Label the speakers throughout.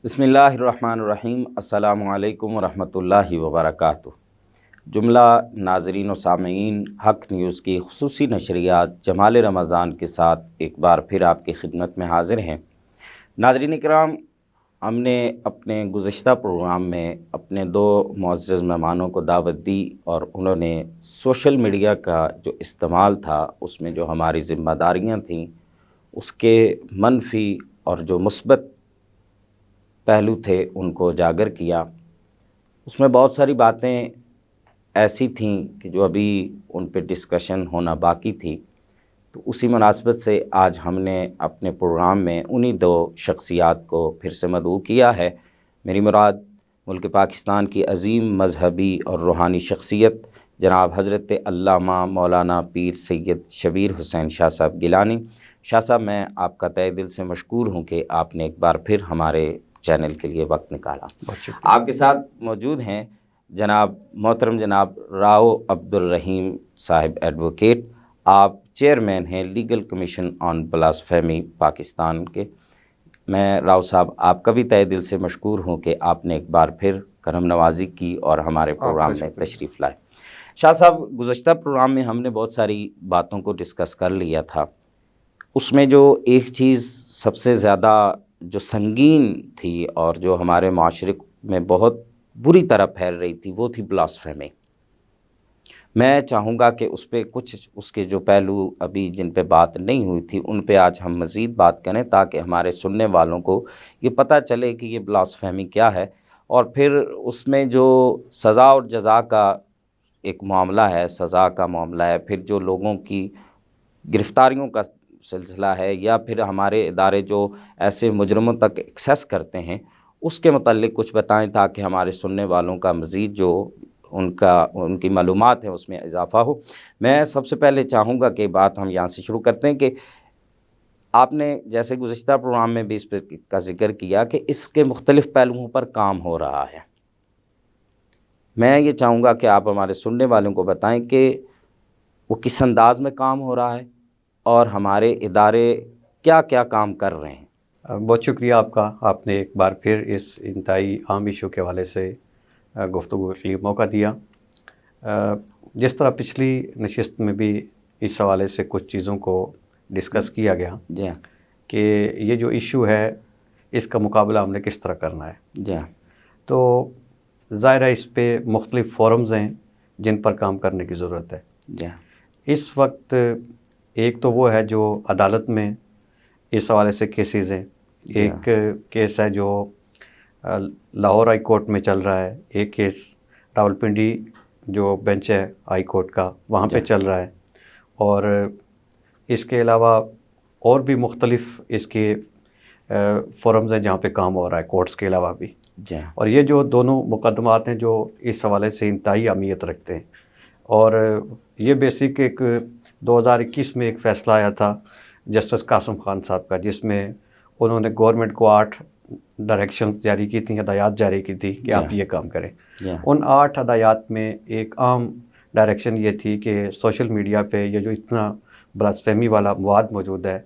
Speaker 1: بسم اللہ الرحمن الرحیم۔ السلام علیکم ورحمۃ اللہ وبرکاتہ۔ جملہ ناظرین و سامعین، حق نیوز کی خصوصی نشریات جمال رمضان کے ساتھ ایک بار پھر آپ کی خدمت میں حاضر ہیں۔ ناظرین کرام، ہم نے اپنے گزشتہ پروگرام میں اپنے دو معزز مہمانوں کو دعوت دی اور انہوں نے سوشل میڈیا کا جو استعمال تھا اس میں جو ہماری ذمہ داریاں تھیں اس کے منفی اور جو مثبت پہلو تھے ان کو اجاگر کیا۔ اس میں بہت ساری باتیں ایسی تھیں کہ جو ابھی ان پہ ڈسکشن ہونا باقی تھی، تو اسی مناسبت سے آج ہم نے اپنے پروگرام میں انہی دو شخصیات کو پھر سے مدعو کیا ہے۔ میری مراد ملک پاکستان کی عظیم مذہبی اور روحانی شخصیت جناب حضرت علامہ مولانا پیر سید شبیر حسین شاہ صاحب گیلانی۔ شاہ صاحب، میں آپ کا تہہ دل سے مشکور ہوں کہ آپ نے ایک بار پھر ہمارے چینل کے لیے وقت نکالا۔ آپ کے ساتھ موجود ہیں محترم جناب راؤ عبدالرحیم صاحب ایڈوکیٹ، آپ چیئرمین ہیں لیگل کمیشن آن بلاسفیمی پاکستان کے۔ میں راؤ صاحب آپ کا بھی تہہ دل سے مشکور ہوں کہ آپ نے ایک بار پھر کرم نوازی کی اور ہمارے پروگرام میں تشریف لائے۔ شاہ صاحب، گزشتہ پروگرام میں ہم نے بہت ساری باتوں کو ڈسکس کر لیا تھا، اس میں جو ایک چیز سب سے زیادہ جو سنگین تھی اور جو ہمارے معاشرے میں بہت بری طرح پھیل رہی تھی وہ تھی بلاسفیمی۔ میں چاہوں گا کہ اس پہ کچھ اس کے جو پہلو ابھی جن پہ بات نہیں ہوئی تھی ان پہ آج ہم مزید بات کریں تاکہ ہمارے سننے والوں کو یہ پتہ چلے کہ یہ بلاسفیمی کیا ہے، اور پھر اس میں جو سزا اور جزا کا ایک معاملہ ہے، سزا کا معاملہ ہے، پھر جو لوگوں کی گرفتاریوں کا سلسلہ ہے، یا پھر ہمارے ادارے جو ایسے مجرموں تک ایکسیس کرتے ہیں اس کے متعلق کچھ بتائیں تاکہ ہمارے سننے والوں کا مزید جو ان کی معلومات ہیں اس میں اضافہ ہو۔ میں سب سے پہلے چاہوں گا کہ بات ہم یہاں سے شروع کرتے ہیں کہ آپ نے جیسے گزشتہ پروگرام میں بھی اس پہ کا ذکر کیا کہ اس کے مختلف پہلوؤں پر کام ہو رہا ہے۔ میں یہ چاہوں گا کہ آپ ہمارے سننے والوں کو بتائیں کہ وہ کس انداز میں کام ہو رہا ہے اور ہمارے ادارے کیا کیا کام کر رہے ہیں۔
Speaker 2: بہت شکریہ آپ کا، آپ نے ایک بار پھر اس انتہائی عام ایشو کے حوالے سے گفتگو کے لیے موقع دیا۔ جس طرح پچھلی نشست میں بھی اس حوالے سے کچھ چیزوں کو ڈسکس کیا گیا
Speaker 1: جی ہاں،
Speaker 2: کہ یہ جو ایشو ہے اس کا مقابلہ ہم نے کس طرح کرنا ہے،
Speaker 1: جی ہاں،
Speaker 2: تو ظاہر ہے اس پہ مختلف فورمز ہیں جن پر کام کرنے کی ضرورت ہے۔
Speaker 1: جی ہاں،
Speaker 2: اس وقت ایک تو وہ ہے جو عدالت میں اس حوالے سے کیسز ہیں، ایک کیس ہے جو لاہور ہائی کورٹ میں چل رہا ہے، ایک کیس راولپنڈی جو بینچ ہے ہائی کورٹ کا وہاں پہ چل رہا ہے، اور اس کے علاوہ اور بھی مختلف اس کے فورمز ہیں جہاں پہ کام ہو رہا ہے کورٹس کے علاوہ بھی۔
Speaker 1: جی،
Speaker 2: اور یہ جو دونوں مقدمات ہیں جو اس حوالے سے انتہائی اہمیت رکھتے ہیں، اور یہ بیسک ایک 2021 میں ایک فیصلہ آیا تھا جسٹس قاسم خان صاحب کا، جس میں انہوں نے گورنمنٹ کو 8 ڈائریکشنز جاری کی تھیں، ہدایات جاری کی تھی کہ آپ یہ کام کریں۔ ان 8 ہدایات میں ایک عام ڈائریکشن یہ تھی کہ سوشل میڈیا پہ یہ جو اتنا بلاسفیمی والا مواد موجود ہے،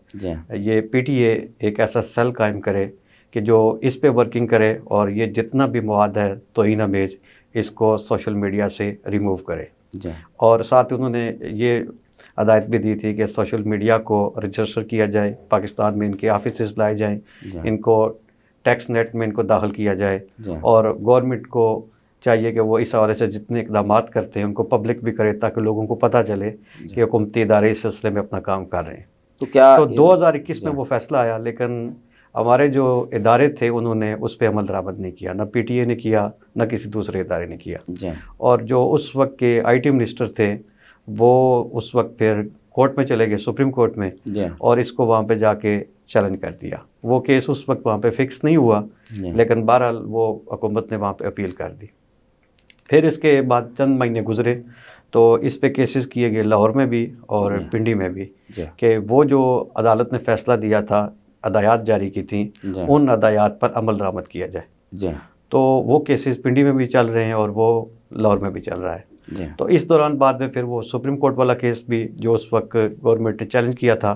Speaker 2: یہ پی ٹی اے ایک ایسا سیل قائم کرے کہ جو اس پہ ورکنگ کرے اور یہ جتنا بھی مواد ہے توہین آمیز اس کو سوشل میڈیا سے ریموو کرے۔ اور ساتھ انہوں نے یہ ہدایت بھی دی تھی کہ سوشل میڈیا کو رجسٹر کیا جائے، پاکستان میں ان کے آفیسز لائے جائیں، ان کو ٹیکس نیٹ میں ان کو داخل کیا جائے، اور گورنمنٹ کو چاہیے کہ وہ اس حوالے سے جتنے اقدامات کرتے ہیں ان کو پبلک بھی کرے تاکہ لوگوں کو پتہ چلے کہ حکومتی ادارے اس سلسلے میں اپنا کام کر رہے ہیں۔ تو 2021 میں وہ فیصلہ آیا، لیکن ہمارے جو ادارے تھے انہوں نے اس پہ عمل درآمد نہیں کیا، نہ پی ٹی اے نے کیا نہ کسی دوسرے ادارے نے کیا۔ اور جو اس وقت کے آئی ٹی منسٹر تھے وہ اس وقت پھر کورٹ میں چلے گئے، سپریم کورٹ میں، اور اس کو وہاں پہ جا کے چیلنج کر دیا۔ وہ کیس اس وقت وہاں پہ فکس نہیں ہوا، لیکن بہرحال وہ حکومت نے وہاں پہ اپیل کر دی۔ پھر اس کے بعد چند مہینے گزرے تو اس پہ کیسز کیے گئے لاہور میں بھی اور پنڈی میں بھی، کہ وہ جو عدالت نے فیصلہ دیا تھا، ہدایات جاری کی تھیں، ان ہدایات پر عمل درآمد کیا جائے۔ تو وہ کیسز پنڈی میں بھی چل رہے ہیں اور وہ لاہور میں بھی چل رہا ہے۔ تو اس دوران بعد میں پھر وہ سپریم کورٹ والا کیس بھی جو اس وقت گورنمنٹ نے چیلنج کیا تھا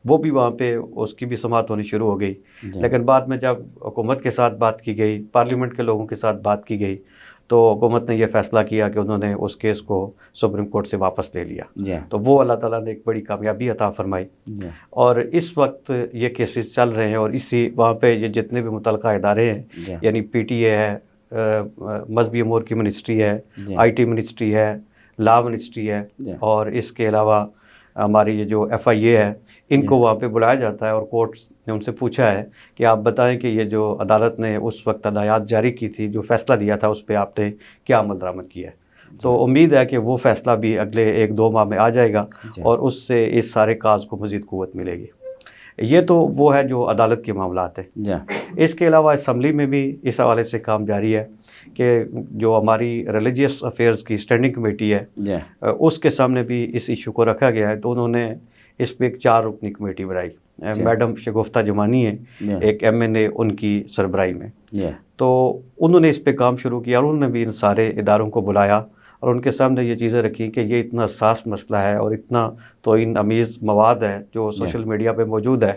Speaker 2: وہ بھی وہاں پہ اس کی بھی سماعت ہونی شروع ہو گئی. لیکن بعد میں جب حکومت کے ساتھ بات کی گئی, پارلیمنٹ کے لوگوں کے ساتھ بات کی گئی, تو حکومت نے یہ فیصلہ کیا کہ انہوں نے اس کیس کو سپریم کورٹ سے واپس لے لیا. تو وہ اللہ تعالیٰ نے ایک بڑی کامیابی عطا فرمائی. اور اس وقت یہ کیسز چل رہے ہیں, اور اسی وہاں پہ یہ جتنے بھی متعلقہ ادارے ہیں, یعنی پی ٹی اے ہے, مذہبی امور کی منسٹری ہے, آئی ٹی منسٹری ہے, لا منسٹری ہے, اور اس کے علاوہ ہماری یہ جو ایف آئی اے ہے, ان کو وہاں پہ بلایا جاتا ہے, اور کورٹس نے ان سے پوچھا ہے کہ آپ بتائیں کہ یہ جو عدالت نے اس وقت ہدایات جاری کی تھی, جو فیصلہ دیا تھا, اس پہ آپ نے کیا عمل درآمد کیا ہے. تو امید ہے کہ وہ فیصلہ بھی اگلے 1-2 ماہ میں آ جائے گا, اور اس سے اس سارے کاز کو مزید قوت ملے گی. یہ تو وہ ہے جو عدالت کے معاملات ہیں. اس کے علاوہ اسمبلی میں بھی اس حوالے سے کام جاری ہے کہ جو ہماری ریلیجیس افیئرز کی اسٹینڈنگ کمیٹی ہے, اس کے سامنے بھی اس ایشو کو رکھا گیا ہے. تو انہوں نے اس پہ ایک 4 رکنی کمیٹی بنائی. میڈم شگفتہ جمانی ہیں, ایک MNA ان کی سربراہی میں. تو انہوں نے اس پہ کام شروع کیا, اور انہوں نے بھی ان سارے اداروں کو بلایا, اور ان کے سامنے یہ چیزیں رکھی کہ یہ اتنا حساس مسئلہ ہے, اور اتنا توہین آمیز مواد ہے جو سوشل میڈیا پہ موجود ہے,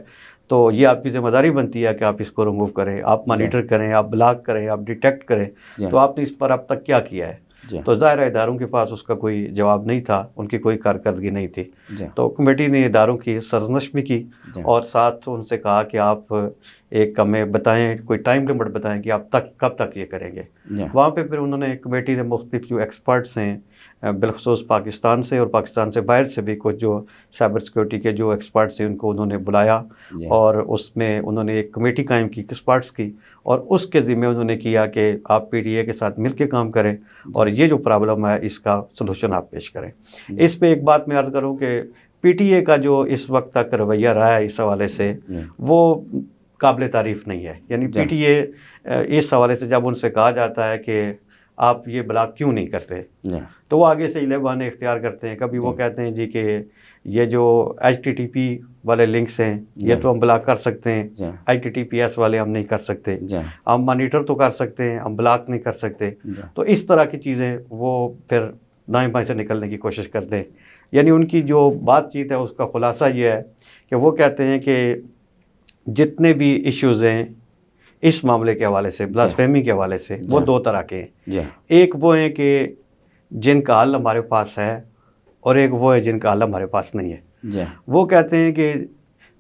Speaker 2: تو یہ آپ کی ذمہ داری بنتی ہے کہ آپ اس کو ریموو کریں, آپ مانیٹر کریں, آپ بلاک کریں, آپ ڈیٹیکٹ کریں. تو آپ نے اس پر اب تک کیا کیا ہے؟ تو ظاہر ہے اداروں کے پاس اس کا کوئی جواب نہیں تھا, ان کی کوئی کارکردگی نہیں تھی. تو کمیٹی نے اداروں کی سرزنش بھی کی, اور ساتھ ان سے کہا کہ آپ ایک ہمیں بتائیں, کوئی ٹائم لمٹ بتائیں کہ آپ کب تک یہ کریں گے. وہاں پہ پھر انہوں نے, کمیٹی نے مختلف جو ایکسپرٹس ہیں, بالخصوص پاکستان سے اور پاکستان سے باہر سے بھی کچھ جو سائبر سیکورٹی کے جو ایکسپرٹس ہیں, ان کو انہوں نے بلایا, اور اس میں انہوں نے ایک کمیٹی قائم کی ایکسپرٹس کی, اور اس کے ذمہ انہوں نے کیا کہ آپ PTA کے ساتھ مل کے کام کریں, اور یہ جو پرابلم ہے اس کا سلوشن آپ پیش کریں. اس پہ ایک بات میں عرض کروں کہ PTA کا جو اس وقت تک رویہ رہا ہے اس حوالے سے, وہ قابل تعریف نہیں ہے. یعنی PTA اس حوالے سے جب ان سے کہا جاتا ہے کہ آپ یہ بلاک کیوں نہیں کرتے, تو وہ آگے سے ہیلے بہانے اختیار کرتے ہیں. کبھی وہ کہتے ہیں جی کہ یہ جو HTTP والے لنکس ہیں یہ تو ہم بلاک کر سکتے ہیں, HTTPS والے ہم نہیں کر سکتے, ہم مانیٹر تو کر سکتے ہیں, ہم بلاک نہیں کر سکتے. تو اس طرح کی چیزیں وہ پھر دائیں بائیں سے نکلنے کی کوشش کرتے ہیں. یعنی ان کی جو بات چیت ہے اس کا خلاصہ یہ ہے کہ وہ کہتے ہیں کہ جتنے بھی ایشوز ہیں اس معاملے کے حوالے سے, بلاسفیمی کے حوالے سے, وہ 2 طرح کے ہیں. ایک وہ ہیں کہ جن کا حل ہمارے پاس ہے, اور ایک وہ ہے جن کا حل ہمارے پاس نہیں ہے. وہ کہتے ہیں کہ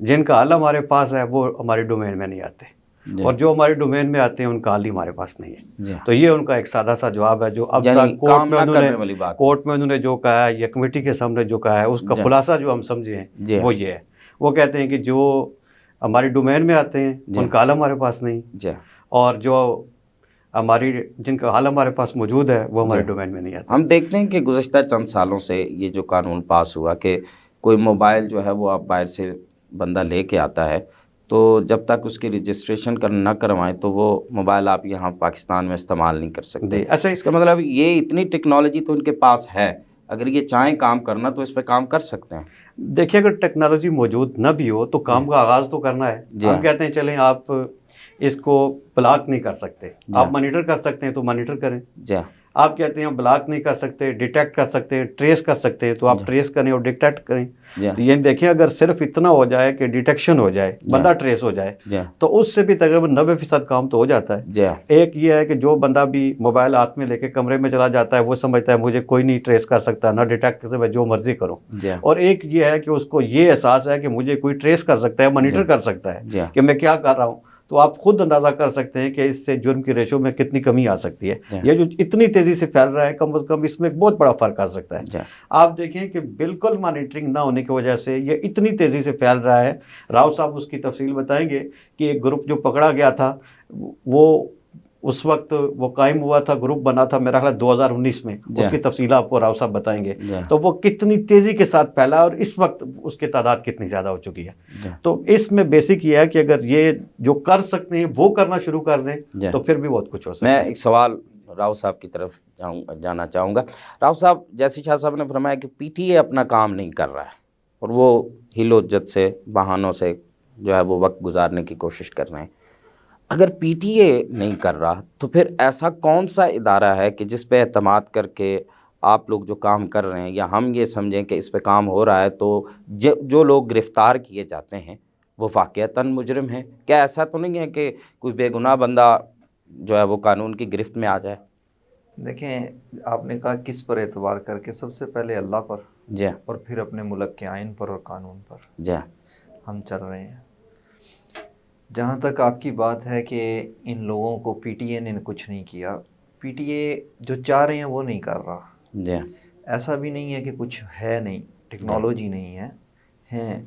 Speaker 2: جن کا حل ہمارے پاس ہے وہ ہمارے ڈومین میں نہیں آتے, اور جو ہمارے ڈومین میں آتے ہیں ان کا حل ہی ہمارے پاس نہیں ہے. تو یہ ان کا ایک سادہ سا جواب ہے, جو اب کورٹ میں انہوں نے جو کہا ہے, یا کمیٹی کے سامنے جو کہا ہے, اس کا خلاصہ جو ہم سمجھے ہیں وہ یہ ہے. وہ کہتے ہیں کہ جو ہماری ڈومین میں آتے ہیں ان کا حل ہمارے پاس نہیں, اور جو جن کا حل ہمارے پاس موجود ہے وہ ہمارے ڈومین میں نہیں آتا.
Speaker 1: ہم دیکھتے ہیں کہ گزشتہ چند سالوں سے یہ جو قانون پاس ہوا کہ کوئی موبائل جو ہے وہ آپ باہر سے بندہ لے کے آتا ہے, تو جب تک اس کی رجسٹریشن نہ کروائیں تو وہ موبائل آپ یہاں پاکستان میں استعمال نہیں کر سکتے.
Speaker 2: اچھا,
Speaker 1: اس کا مطلب یہ اتنی ٹیکنالوجی تو ان کے پاس ہے, اگر یہ چاہیں کام کرنا تو اس پہ کام کر سکتے ہیں.
Speaker 2: دیکھیں, اگر ٹیکنالوجی موجود نہ بھی ہو تو کام کا آغاز تو کرنا ہے. ہم کہتے ہیں چلیں آپ اس کو بلاک نہیں کر سکتے, آپ مانیٹر کر سکتے ہیں تو مانیٹر کریں. آپ کہتے ہیں بلاک نہیں کر سکتے, ڈیٹیکٹ کر سکتے ہیں, ٹریس کر سکتے ہیں, تو آپ ٹریس کریں اور ڈیٹیکٹ کریں. یہ دیکھیں, اگر صرف اتنا ہو جائے کہ ڈیٹیکشن ہو جائے, بندہ ٹریس ہو جائے, تو اس سے بھی تقریباً 90% کام تو ہو جاتا ہے. ایک یہ ہے کہ جو بندہ بھی موبائل ہاتھ میں لے کے کمرے میں چلا جاتا ہے, وہ سمجھتا ہے مجھے کوئی نہیں ٹریس کر سکتا, نہ ڈیٹیکٹ کرتے, میں جو مرضی کروں. اور ایک یہ ہے کہ اس کو یہ احساس ہے کہ مجھے کوئی ٹریس کر سکتا ہے, مانیٹر کر سکتا ہے کہ میں کیا کر رہا ہوں. تو آپ خود اندازہ کر سکتے ہیں کہ اس سے جرم کی ریشو میں کتنی کمی آ سکتی ہے. یہ جو اتنی تیزی سے پھیل رہا ہے, کم از کم اس میں ایک بہت بڑا فرق آ سکتا ہے. آپ دیکھیں کہ بالکل مانیٹرنگ نہ ہونے کی وجہ سے یہ اتنی تیزی سے پھیل رہا ہے. راؤ صاحب اس کی تفصیل بتائیں گے کہ ایک گروپ جو پکڑا گیا تھا, وہ اس وقت وہ قائم ہوا تھا, گروپ بنا تھا میرا خیال 2019 میں. اس کی تفصیل آپ کو راؤ صاحب بتائیں گے. تو وہ کتنی تیزی کے ساتھ پھیلا, اور اس وقت اس کی تعداد کتنی زیادہ ہو چکی ہے. تو اس میں بیسک یہ ہے کہ اگر یہ جو کر سکتے ہیں وہ کرنا شروع کر دیں تو پھر بھی بہت کچھ ہو سکتا ہے.
Speaker 1: میں ایک سوال راؤ صاحب کی طرف جانا چاہوں گا. راؤ صاحب, جیسے شاہ صاحب نے فرمایا کہ PTA اپنا کام نہیں کر رہا ہے, اور وہ ہیل و جت سے, بہانوں سے جو ہے وہ وقت گزارنے کی کوشش کر رہے ہیں. اگر PTA نہیں کر رہا تو پھر ایسا کون سا ادارہ ہے کہ جس پہ اعتماد کر کے آپ لوگ جو کام کر رہے ہیں یا ہم یہ سمجھیں کہ اس پہ کام ہو رہا ہے تو جو لوگ گرفتار کیے جاتے ہیں وہ واقعتاً مجرم ہیں؟ کیا ایسا تو نہیں ہے کہ کوئی بے گناہ بندہ جو ہے وہ قانون کی گرفت میں آ جائے؟
Speaker 3: دیکھیں، آپ نے کہا کس پر اعتبار کر کے، سب سے پہلے اللہ پر،
Speaker 1: جی
Speaker 3: اور پھر اپنے ملک کے آئین پر اور قانون پر
Speaker 1: جی
Speaker 3: ہم چل رہے ہیں۔ جہاں تک آپ کی بات ہے کہ ان لوگوں کو پی ٹی اے نے کچھ نہیں کیا، پی ٹی اے جو چاہ رہے ہیں وہ نہیں کر رہا۔
Speaker 1: جی
Speaker 3: ایسا بھی نہیں ہے کہ کچھ ہے نہیں، ٹیکنالوجی نہیں ہے، ہیں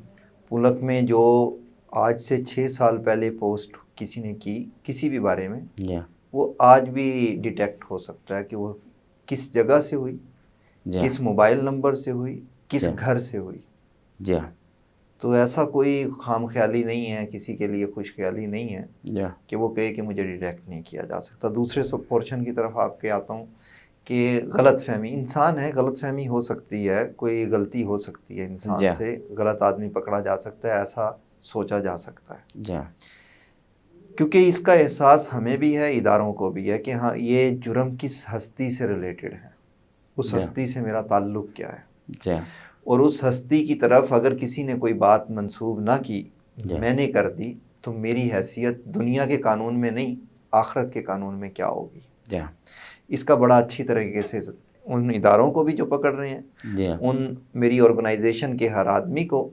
Speaker 3: ملک میں جو آج سے 6 سال پہلے پوسٹ کسی نے کی کسی بھی بارے میں،
Speaker 1: جی
Speaker 3: وہ آج بھی ڈیٹیکٹ ہو سکتا ہے کہ وہ کس جگہ سے ہوئی،
Speaker 1: جی
Speaker 3: کس موبائل نمبر سے ہوئی، کس
Speaker 1: جی
Speaker 3: گھر سے ہوئی۔
Speaker 1: جی
Speaker 3: تو ایسا کوئی خام خیالی نہیں ہے، کسی کے لیے خوش خیالی نہیں ہے
Speaker 1: جی
Speaker 3: کہ وہ کہے کہ مجھے ڈیٹیکٹ نہیں کیا جا سکتا۔ دوسرے سب پورشن کی طرف آپ کے آتا ہوں کہ غلط فہمی، انسان ہے، غلط فہمی ہو سکتی ہے، کوئی غلطی ہو سکتی ہے انسان
Speaker 1: جی
Speaker 3: سے، غلط آدمی پکڑا جا سکتا ہے، ایسا سوچا جا سکتا ہے،
Speaker 1: جی
Speaker 3: کیونکہ اس کا احساس ہمیں بھی ہے، اداروں کو بھی ہے کہ ہاں یہ جرم کس ہستی سے ریلیٹڈ ہے، اس
Speaker 1: جی
Speaker 3: ہستی سے میرا تعلق کیا ہے،
Speaker 1: جی
Speaker 3: اور اس ہستی کی طرف اگر کسی نے کوئی بات منسوب نہ کی،
Speaker 1: جی
Speaker 3: میں نے کر دی، تو میری حیثیت دنیا کے قانون میں نہیں، آخرت کے قانون میں کیا ہوگی۔
Speaker 1: جی
Speaker 3: اس کا بڑا اچھی طریقے سے ان اداروں کو بھی جو پکڑ رہے ہیں،
Speaker 1: جی
Speaker 3: ان میری آرگنائزیشن کے ہر آدمی کو،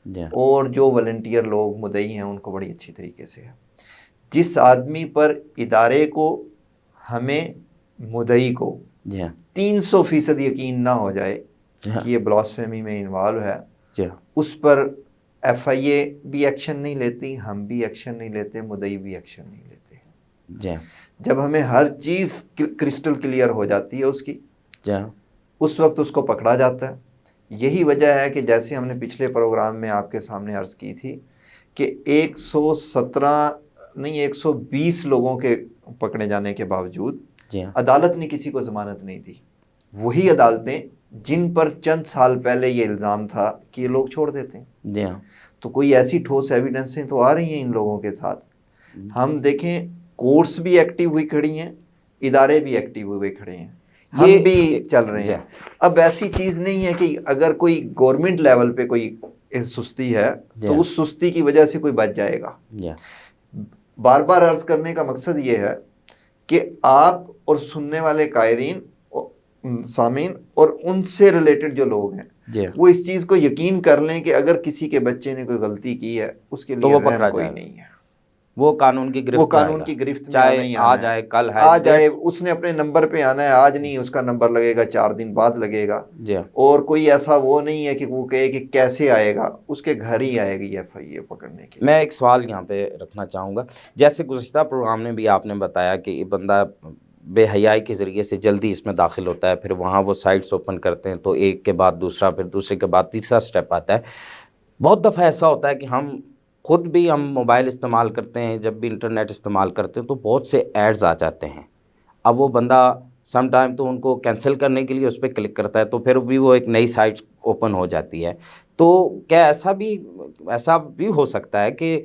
Speaker 1: جی
Speaker 3: اور جو والنٹیئر لوگ مدعی ہیں ان کو بڑی اچھی طریقے سے ہے۔ جس آدمی پر ادارے کو، ہمیں، مدعی کو
Speaker 1: جی
Speaker 3: 300% یقین نہ ہو جائے
Speaker 1: جی
Speaker 3: کہ یہ بلاسفیمی میں انوالو ہے،
Speaker 1: جی
Speaker 3: اس پر ایف آئی اے بھی ایکشن نہیں لیتی، ہم بھی ایکشن نہیں لیتے، مدعی بھی ایکشن نہیں لیتے۔
Speaker 1: جی
Speaker 3: جب ہمیں ہر چیز کرسٹل کلیئر ہو جاتی ہے اس کی،
Speaker 1: جی
Speaker 3: اس وقت اس کو پکڑا جاتا ہے۔ یہی وجہ ہے کہ جیسے ہم نے پچھلے پروگرام میں آپ کے سامنے عرض کی تھی کہ 120 لوگوں کے پکڑے جانے کے باوجود
Speaker 1: جی
Speaker 3: عدالت نے کسی کو ضمانت نہیں دی۔ وہی عدالتیں جن پر چند سال پہلے یہ الزام تھا کہ یہ لوگ چھوڑ دیتے ہیں،
Speaker 1: جی
Speaker 3: تو کوئی ایسی ٹھوس ایویڈنسیں تو آ رہی ہیں ان لوگوں کے ساتھ۔ ہم دیکھیں، کورٹس بھی ایکٹیو ہوئی کھڑی ہیں، ادارے بھی ایکٹیو ہوئے کھڑے ہیں، ہم بھی چل رہے ہیں۔ اب ایسی چیز نہیں ہے کہ اگر کوئی گورنمنٹ لیول پہ کوئی سستی ہے تو اس سستی کی وجہ سے کوئی بچ جائے گا۔ بار بار عرض کرنے کا مقصد یہ ہے کہ آپ اور سننے والے قائرین، سامعین، اور ان سے ریلیٹڈ جو لوگ ہیں، وہ اس چیز کو یقین کر لیں کہ اگر کسی کے بچے نے کوئی غلطی کی ہے، اس کے لیے رحم کوئی نہیں ہے،
Speaker 1: وہ قانون کی گرفت،
Speaker 3: وہ قانون کی گرفت میں آنا ہی آنا ہے،
Speaker 1: آ جائے کل ہے،
Speaker 3: آ جائے، اس نے اپنے نمبر پہ آنا ہے، آج نہیں، اس کا نمبر لگے گا 4 دن بعد لگے گا، اور کوئی ایسا وہ نہیں ہے کہ وہ کہے کہ کیسے آئے گا، اس کے گھر ہی آئے گی ایف آئی اے پکڑنے کے۔
Speaker 1: میں ایک سوال یہاں پہ رکھنا چاہوں گا، جیسے گزشتہ پروگرام میں بھی آپ نے بتایا کہ یہ بندہ بے حیائی کے ذریعے سے جلدی اس میں داخل ہوتا ہے، پھر وہاں وہ سائٹس اوپن کرتے ہیں تو ایک کے بعد دوسرا، پھر دوسرے کے بعد تیسرا سٹیپ آتا ہے۔ بہت دفعہ ایسا ہوتا ہے کہ ہم خود بھی موبائل استعمال کرتے ہیں، جب بھی انٹرنیٹ استعمال کرتے ہیں تو بہت سے ایڈز آ جاتے ہیں۔ اب وہ بندہ سم ٹائم تو ان کو کینسل کرنے کے لیے اس پہ کلک کرتا ہے تو پھر بھی وہ ایک نئی سائٹ اوپن ہو جاتی ہے۔ تو کیا ایسا بھی ہو سکتا ہے کہ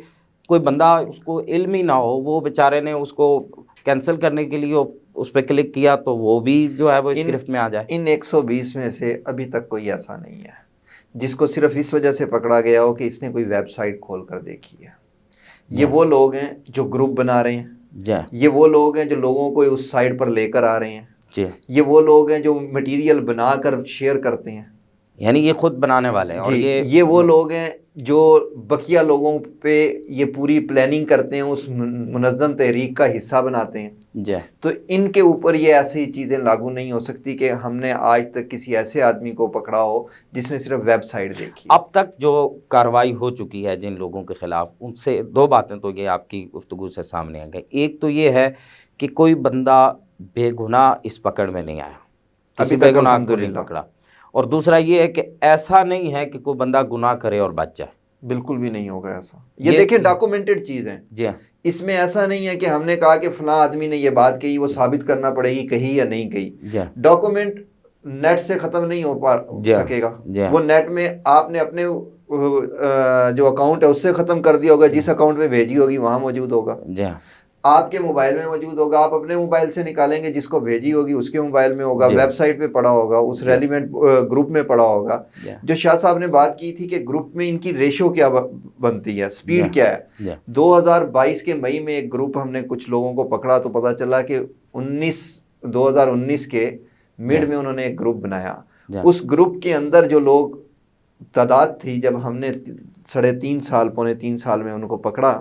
Speaker 1: کوئی بندہ اس کو علم ہی نہ ہو، وہ بیچارے نے اس کو کینسل کرنے کے لیے اس پہ کلک کیا تو وہ بھی جو ہے وہ اس گرفت میں آ جائے؟
Speaker 3: ان 120 میں سے ابھی تک کوئی ایسا نہیں ہے جس کو صرف اس وجہ سے پکڑا گیا ہو کہ اس نے کوئی ویب سائٹ کھول کر دیکھی ہے۔ یہ وہ لوگ ہیں جو گروپ بنا رہے ہیں، یہ وہ لوگ ہیں جو لوگوں کو اس سائٹ پر لے کر آ رہے ہیں، یہ وہ لوگ ہیں جو مٹیریل بنا کر شیئر کرتے ہیں،
Speaker 1: یعنی یہ خود بنانے والے ہیں، اور
Speaker 3: یہ وہ لوگ ہیں جو بقیہ لوگوں پہ یہ پوری پلاننگ کرتے ہیں، اس منظم تحریک کا حصہ بناتے ہیں۔ تو ان کے اوپر یہ ایسی چیزیں لاگو نہیں ہو سکتی کہ ہم نے آج تک کسی ایسے آدمی کو پکڑا ہو جس نے صرف ویب سائٹ دیکھی۔
Speaker 1: اب تک جو کارروائی ہو چکی ہے جن لوگوں کے خلاف، ان سے 2 باتیں تو یہ آپ کی گفتگو سے سامنے آ گئی۔ ایک تو یہ ہے کہ کوئی بندہ بے گناہ اس پکڑ میں نہیں آیا، کسی بے گناہ کو نہیں پکڑا، اور دوسرا یہ ہے کہ ایسا نہیں ہے کہ کوئی بندہ گناہ کرے اور بچ جائے،
Speaker 3: بالکل بھی نہیں ہوگا ایسا۔ یہ دیکھیں ڈاکومنٹڈ چیز ہے، اس میں ایسا نہیں ہے کہ ہم نے کہا کہ فلاں آدمی نے یہ بات کہی، وہ ثابت کرنا پڑے گی کہی یا نہیں کہی۔ ڈاکومنٹ نیٹ سے ختم نہیں ہو سکے گا، وہ نیٹ میں آپ نے اپنے جو اکاؤنٹ ہے اس سے ختم کر دیا ہوگا، جس اکاؤنٹ میں بھیجی ہوگی وہاں موجود ہوگا۔ آپ کے موبائل میں موجود ہوگا, آپ اپنے موبائل سے نکالیں گے, جس کو بھیجی ہوگی اس کے موبائل میں ہوگا, ویب سائٹ پہ پڑا ہوگا, اس ریلیونٹ گروپ میں پڑا ہوگا. جو شاہ صاحب نے بات کی تھی کہ گروپ میں ان کی ریشو کیا بنتی ہے, سپیڈ کیا ہے, 2022 کے مئی میں ایک گروپ ہم نے کچھ لوگوں کو پکڑا تو پتہ چلا کہ 2019 کے مڈ میں انہوں نے ایک گروپ بنایا. اس گروپ کے اندر جو لوگ تعداد تھی, جب ہم نے 3.5 سال میں ان کو پکڑا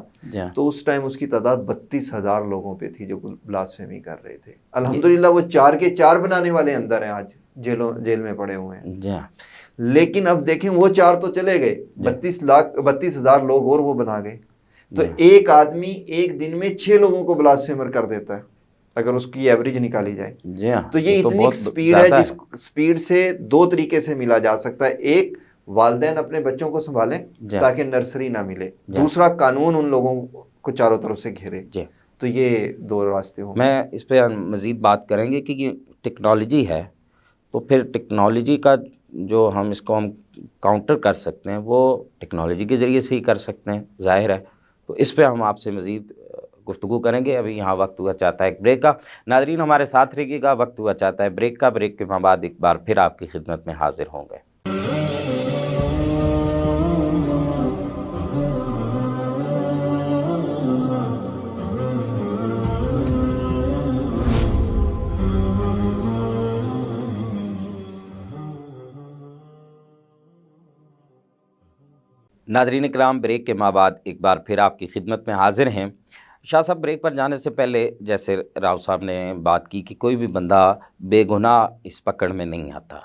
Speaker 3: تو اس ٹائم اس کی تعداد 32,000 لوگوں پہ تھی جو بلاسفیمی کر رہے تھے. الحمدللہ وہ 4 کے 4 بنانے والے اندر ہیں, آج جیل میں پڑے ہوئے ہیں. لیکن اب دیکھیں وہ 4 تو چلے گئے, 32,000 لوگ اور وہ بنا گئے. تو ایک آدمی ایک دن میں 6 لوگوں کو بلاسفیمر کر دیتا ہے اگر اس کی ایوریج نکالی جائے. تو یہ اتنی سپیڈ ہے, جس سپیڈ سے 2 طریقے سے ملا جا سکتا ہے. ایک, والدین اپنے بچوں کو سنبھالیں تاکہ نرسری نہ ملے. دوسرا, قانون ان لوگوں کو چاروں طرف سے گھیرے. تو یہ 2 راستے ہوں.
Speaker 1: میں اس پہ مزید بات کریں گے کہ یہ ٹیکنالوجی ہے, تو پھر ٹیکنالوجی کا جو ہم اس کو ہم کاؤنٹر کر سکتے ہیں وہ ٹیکنالوجی کے ذریعے سے ہی کر سکتے ہیں, ظاہر ہے. تو اس پہ ہم آپ سے مزید گفتگو کریں گے. ابھی یہاں وقت ہوا چاہتا ہے ایک بریک کا. ناظرین ہمارے ساتھ رہیے گا, وقت ہوا چاہتا ہے بریک کا. بریک کے بعد ایک بار پھر آپ کی خدمت میں حاضر ہوں گے. ناظرین اکرام, بریک کے بعد ایک بار پھر آپ کی خدمت میں حاضر ہیں. شاہ صاحب, بریک پر جانے سے پہلے جیسے راؤ صاحب نے بات کی کہ کوئی بھی بندہ بے گناہ اس پکڑ میں نہیں آتا,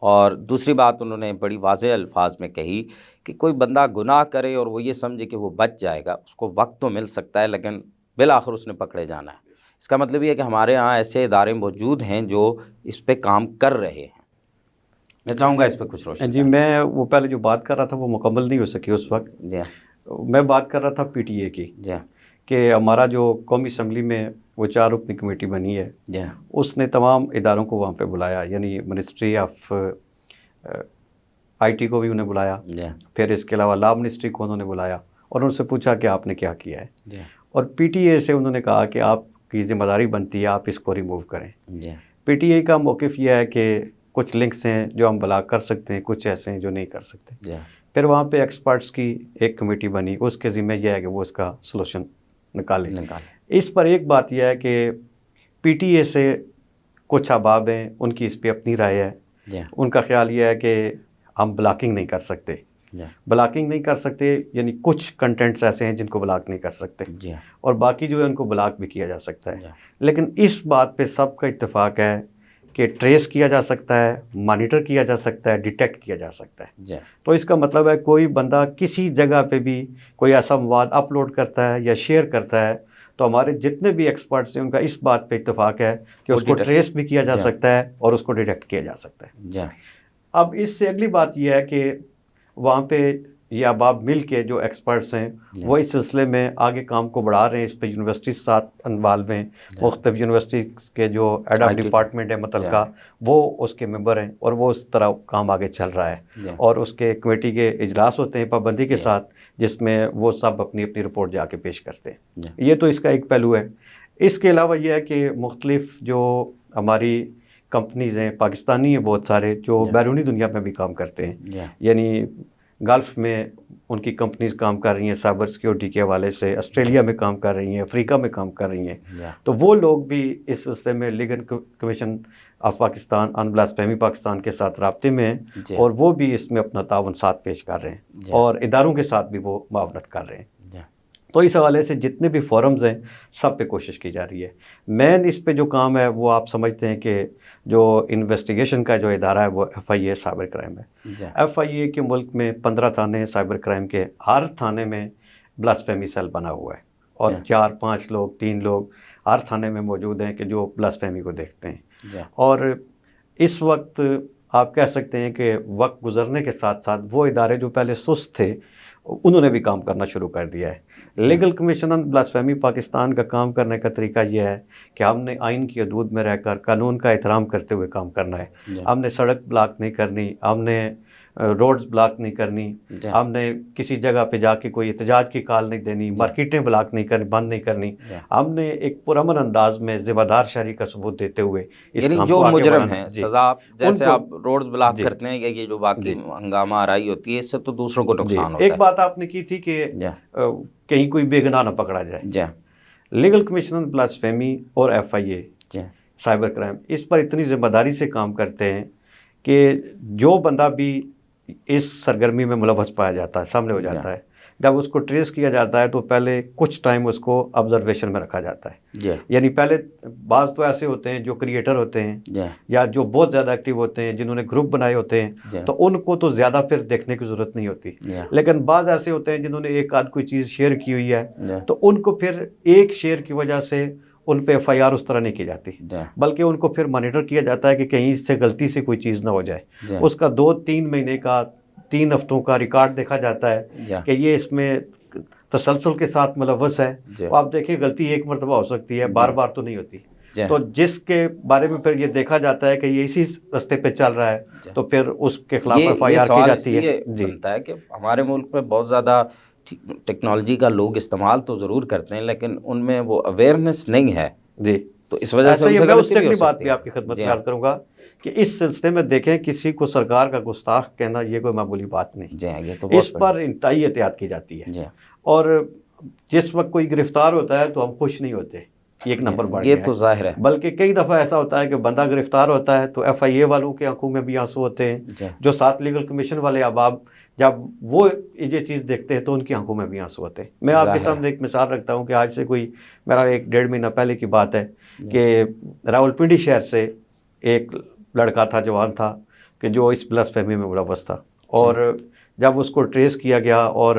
Speaker 1: اور دوسری بات انہوں نے بڑی واضح الفاظ میں کہی کہ کوئی بندہ گناہ کرے اور وہ یہ سمجھے کہ وہ بچ جائے گا, اس کو وقت تو مل سکتا ہے لیکن بالآخر اس نے پکڑے جانا ہے. اس کا مطلب یہ ہے کہ ہمارے ہاں ایسے ادارے موجود ہیں جو اس پہ کام کر رہے ہیں. میں چاہوں گا اس پہ کچھ روشنی.
Speaker 2: جی, میں وہ پہلے جو بات کر رہا تھا وہ مکمل نہیں ہو سکی اس وقت.
Speaker 1: جی,
Speaker 2: میں بات کر رہا تھا پی ٹی اے کی.
Speaker 1: جی,
Speaker 2: کہ ہمارا جو قومی اسمبلی میں وہ 4 رکنی کمیٹی بنی ہے,
Speaker 1: جی,
Speaker 2: اس نے تمام اداروں کو وہاں پہ بلایا, یعنی منسٹری آف آئی ٹی کو بھی انہیں بلایا, پھر اس کے علاوہ لا منسٹری کو انہوں نے بلایا اور ان سے پوچھا کہ آپ نے کیا کیا ہے. اور پی ٹی اے سے انہوں نے کہا کہ آپ کی ذمہ داری بنتی ہے, آپ اس کو ریموو کریں. پی ٹی اے کا موقف یہ ہے کہ کچھ لنکس ہیں جو ہم بلاک کر سکتے ہیں, کچھ ایسے ہیں جو نہیں کر سکتے. پھر وہاں پہ ایکسپرٹس کی ایک کمیٹی بنی, اس کے ذمہ یہ ہے کہ وہ اس کا سلوشن نکالیں. اس پر ایک بات یہ ہے کہ پی ٹی اے سے کچھ احباب ہیں, ان کی اس پہ اپنی رائے ہے. ان کا خیال یہ ہے کہ ہم بلاکنگ نہیں کر سکتے. بلاکنگ نہیں کر سکتے یعنی کچھ کنٹینٹس ایسے ہیں جن کو بلاک نہیں کر سکتے, اور باقی جو ہے ان کو بلاک بھی کیا جا سکتا ہے. لیکن اس بات پہ سب کا اتفاق ہے کہ ٹریس کیا جا سکتا ہے, مانیٹر کیا جا سکتا ہے, ڈیٹیکٹ کیا جا سکتا ہے. تو اس کا مطلب ہے کوئی بندہ کسی جگہ پہ بھی کوئی ایسا مواد اپلوڈ کرتا ہے یا شیئر کرتا ہے تو ہمارے جتنے بھی ایکسپرٹس ہیں ان کا اس بات پہ اتفاق ہے کہ اس کو ٹریس بھی کیا جا سکتا ہے اور اس کو ڈیٹیکٹ کیا جا سکتا ہے. اب اس سے اگلی بات یہ ہے کہ وہاں پہ یہ احباب مل کے جو ایکسپرٹس ہیں وہ اس سلسلے میں آگے کام کو بڑھا رہے ہیں. اس پہ یونیورسٹی ساتھ انوالو ہیں, مختلف یونیورسٹی کے جو ہیڈ آف ڈپارٹمنٹ ہے متعلقہ وہ اس کے ممبر ہیں, اور وہ اس طرح کام آگے چل رہا ہے. اور اس کے کمیٹی کے اجلاس ہوتے ہیں پابندی کے ساتھ, جس میں وہ سب اپنی اپنی رپورٹ جا کے پیش کرتے ہیں. یہ تو اس کا ایک پہلو ہے. اس کے علاوہ یہ ہے کہ مختلف جو ہماری کمپنیز ہیں, پاکستانی ہیں بہت سارے, جو بیرونی دنیا میں بھی کام کرتے ہیں, یعنی گلف میں ان کی کمپنیز کام کر رہی ہیں سائبر سیکیورٹی کے حوالے سے, آسٹریلیا میں کام کر رہی ہیں, افریقہ میں کام کر رہی ہیں. تو وہ لوگ بھی اس سلسلے میں legal commission of Pakistan in blasphemy Pakistan کے ساتھ رابطے میں ہیں, اور وہ بھی اس میں اپنا تعاون ساتھ پیش کر رہے ہیں, اور اداروں کے ساتھ بھی وہ معاونت کر رہے ہیں. تو اس حوالے سے جتنے بھی فورمز ہیں سب پہ کوشش کی جا رہی ہے. مین اس پہ جو کام ہے وہ آپ سمجھتے ہیں کہ جو انویسٹیگیشن کا جو ادارہ ہے وہ F I A cyber crime ہے. ایف آئی اے کے ملک میں 15 تھانے سائبر کرائم کے, ہر تھانے میں بلاسفیمی سیل بنا ہوا ہے, اور 4-5 لوگ 3 لوگ ہر تھانے میں موجود ہیں کہ جو بلاسفیمی کو دیکھتے ہیں. اور اس وقت آپ کہہ سکتے ہیں کہ وقت گزرنے کے ساتھ ساتھ وہ ادارے جو پہلے سست تھے انہوں نے بھی کام کرنا شروع کر دیا ہے. لیگل کمیشن آن بلاسفیمی پاکستان کا کام کرنے کا طریقہ یہ ہے کہ ہم نے آئین کی حدود میں رہ کر قانون کا احترام کرتے ہوئے کام کرنا ہے. ہم نے سڑک بلاک نہیں کرنی, ہم نے روڈز بلاک نہیں کرنی، ہم نے کسی جگہ پہ جا کے کوئی احتجاج کی کال نہیں دینی، مارکیٹیں بلاک نہیں کرنی، بند نہیں کرنی، ہم نے ایک پرامن انداز میں ذمہ دار شہری کا ثبوت دیتے ہوئے
Speaker 1: یعنی جو مجرم ہیں سزا، جیسے آپ روڈز بلاک کرتے ہیں، یہ جو باقی ہنگامہ آرائی ہوتی ہے اس سے تو دوسروں کو نقصان ہوتا ہے۔
Speaker 2: ایک بات آپ نے کی تھی کہ کہیں کوئی بے گناہ نہ پکڑا جائے، لیگل کمیشن بلاسفیمی اور FIA سائبر کرائم اس پر اتنی ذمہ داری سے کام کرتے ہیں کہ جو بندہ بھی اس سرگرمی میں ملوث پایا جاتا ہے، سامنے ہو جاتا ہے، جب اس کو ٹریس کیا جاتا ہے تو پہلے کچھ ٹائم اس کو آبزرویشن میں رکھا جاتا ہے، یعنی پہلے بعض تو ایسے ہوتے ہیں جو کریٹر ہوتے ہیں یا جو بہت زیادہ ایکٹیو ہوتے ہیں، جنہوں نے گروپ بنائے ہوتے ہیں، تو ان کو تو زیادہ پھر دیکھنے کی ضرورت نہیں ہوتی، لیکن بعض ایسے ہوتے ہیں جنہوں نے ایک آدھ کوئی چیز شیئر کی ہوئی ہے، تو ان کو پھر ایک شیئر کی وجہ سے ان پہ FIR اس طرح نہیں کی جاتی، بلکہ ان کو پھر مانیٹر کیا جاتا ہے کہ کہیں اس سے غلطی سے کوئی چیز نہ ہو جائے، اس کا 2-3 مہینے کا 3 ہفتوں کا ریکارڈ دیکھا جاتا ہے کہ یہ اس میں تسلسل کے ساتھ ملوث ہے، تو آپ دیکھیں غلطی ایک مرتبہ ہو سکتی ہے، بار بار تو نہیں ہوتی، تو جس کے بارے میں پھر یہ دیکھا جاتا ہے کہ یہ اسی رستے پہ چل رہا ہے تو پھر اس کے خلاف FIR کی جاتی ہے۔
Speaker 1: یہ بنتا ہے کہ ہمارے ملک میں بہت زیادہ ٹیکنالوجی کا لوگ استعمال تو ضرور کرتے ہیں لیکن ان میں وہ اویئرنیس نہیں ہے، تو اس وجہ سے
Speaker 2: میں اس سے اگلی بات بھی آپ کی خدمت میں عرض کروں گا کہ اس سلسلے میں دیکھیں کسی کو سرکار کا گستاخ کہنا یہ کوئی معمولی بات نہیں، اس پر انتہائی احتیاط کی جاتی ہے، اور جس وقت کوئی گرفتار ہوتا ہے تو ہم خوش نہیں ہوتے، یہ ایک نمبر بڑھ گیا ہے،
Speaker 1: یہ تو ظاہر ہے،
Speaker 2: بلکہ کئی دفعہ ایسا ہوتا ہے کہ بندہ گرفتار ہوتا ہے تو FIA والوں کے آنکھوں میں بھی آنسو ہوتے ہیں، جو ساتھ لیگل کمیشن والے احباب جب وہ یہ چیز دیکھتے ہیں تو ان کی آنکھوں میں بھی آنسو ہوتے ہیں۔ میں آپ کے سامنے ایک مثال رکھتا ہوں کہ آج سے کوئی میرا 1-1.5 مہینہ پہلے کی بات ہے کہ راولپنڈی شہر سے ایک لڑکا تھا، جوان تھا، کہ جو اس بلاسفیمی میں ملوث تھا، اور جب اس کو ٹریس کیا گیا اور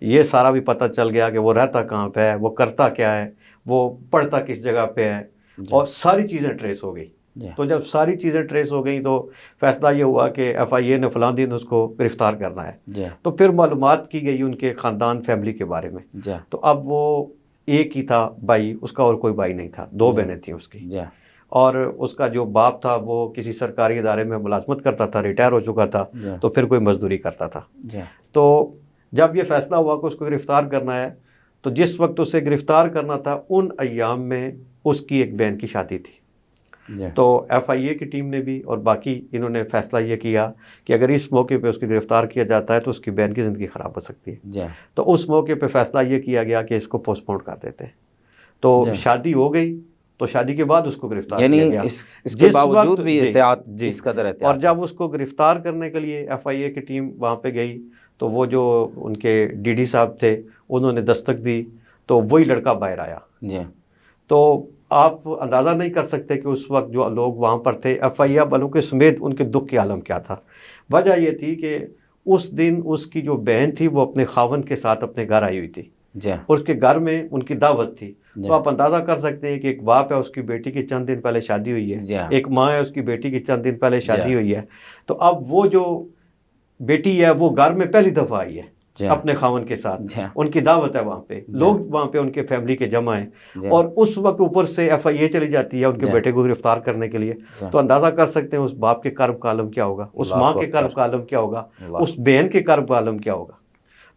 Speaker 2: یہ سارا بھی پتہ چل گیا کہ وہ رہتا کہاں پہ ہے، وہ کرتا کیا ہے، وہ پڑھتا کس جگہ پہ ہے، اور ساری چیزیں ٹریس ہو گئی، تو جب ساری چیزیں ٹریس ہو گئیں تو فیصلہ یہ ہوا کہ FIA نے فلاں دن اس کو گرفتار کرنا ہے، تو پھر معلومات کی گئی ان کے خاندان فیملی کے بارے میں، تو اب وہ ایک ہی تھا بھائی، اس کا اور کوئی بھائی نہیں تھا، 2 بہنیں تھیں اس کی، اور اس کا جو باپ تھا وہ کسی سرکاری ادارے میں ملازمت کرتا تھا، ریٹائر ہو چکا تھا، تو پھر کوئی مزدوری کرتا تھا، تو جب یہ فیصلہ ہوا کہ اس کو گرفتار کرنا ہے تو جس وقت اسے گرفتار کرنا تھا ان ایام میں اس کی ایک بہن کی شادی تھی، تو FIA کی ٹیم نے بھی اور باقی انہوں نے فیصلہ یہ کیا کہ اگر اس موقع پہ اس کی گرفتار کیا جاتا ہے تو اس کی بہن کی زندگی خراب ہو سکتی ہے، تو اس موقع پہ فیصلہ یہ کیا گیا کہ اس کو پوسٹ پون کر دیتے ہیں، تو شادی ہو گئی، تو شادی کے بعد اس کو گرفتار کیا گیا،
Speaker 1: اس کے باوجود بھی احتیاط، اس قدر احتیاط،
Speaker 2: اور جب اس کو گرفتار کرنے کے لیے FIA کی ٹیم وہاں پہ گئی تو وہ جو ان کے DD صاحب تھے انہوں نے دستک دی تو وہی لڑکا باہر آیا، تو آپ اندازہ نہیں کر سکتے کہ اس وقت جو لوگ وہاں پر تھے FIA والوں کے سمیت ان کے دکھ کی عالم کیا تھا۔ وجہ یہ تھی کہ اس دن اس کی جو بہن تھی وہ اپنے خاوند کے ساتھ اپنے گھر آئی ہوئی تھی، اور اس کے گھر میں ان کی دعوت تھی، تو آپ اندازہ کر سکتے ہیں کہ ایک باپ ہے، اس کی بیٹی کی چند دن پہلے شادی ہوئی ہے، ایک ماں ہے، اس کی بیٹی کی چند دن پہلے شادی ہوئی ہے، تو اب وہ جو بیٹی ہے وہ گھر میں پہلی دفعہ آئی ہے اپنے خاوند کے ساتھ، ان کی دعوت ہے، وہاں پہ لوگ وہاں پہ ان کے فیملی کے جمع ہیں، اور اس وقت اوپر سے FIA چلی جاتی ہے ان کے بیٹے کو گرفتار کرنے کے لیے، تو اندازہ کر سکتے ہیں اس باپ کے کرب کا عالم کیا ہوگا، اس ماں کے کرب کا عالم کیا ہوگا، اس بہن کے کرب کا عالم کیا ہوگا۔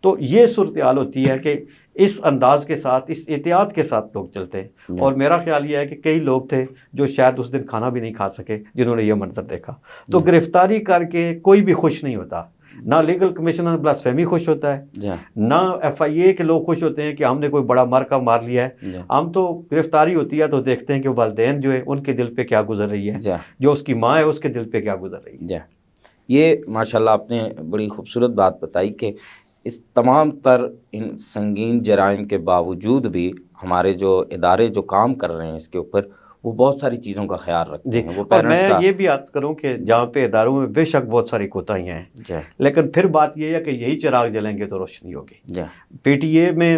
Speaker 2: تو یہ صورتحال ہوتی ہے کہ اس انداز کے ساتھ، اس احتیاط کے ساتھ لوگ چلتے ہیں، اور میرا خیال یہ ہے کہ کئی لوگ تھے جو شاید اس دن کھانا بھی نہیں کھا سکے جنہوں نے یہ منظر دیکھا، تو گرفتاری کر کے کوئی بھی خوش نہیں ہوتا، نہ لیگل کمیشن بلاسفیمی خوش ہوتا ہے، نہ FIA کے لوگ خوش ہوتے ہیں کہ ہم نے کوئی بڑا مارکا مار لیا ہے، ہم تو گرفتاری ہوتی ہے تو دیکھتے ہیں کہ والدین جو ہے ان کے دل پہ کیا گزر رہی ہے، جو اس کی ماں ہے اس کے دل پہ کیا گزر رہی ہے۔
Speaker 1: یہ ماشاءاللہ آپ نے بڑی خوبصورت بات بتائی کہ اس تمام تر ان سنگین جرائم کے باوجود بھی ہمارے جو ادارے جو کام کر رہے ہیں اس کے اوپر، وہ بہت ساری چیزوں کا خیال رکھتے ہیں، وہ پیرنٹس کا۔
Speaker 2: اور میں یہ بھی عرض کروں کہ جہاں پہ اداروں میں بے شک بہت ساری کوتاہیاں ہیں، لیکن پھر بات یہ ہے کہ یہی چراغ جلیں گے تو روشنی ہوگی۔ PTA میں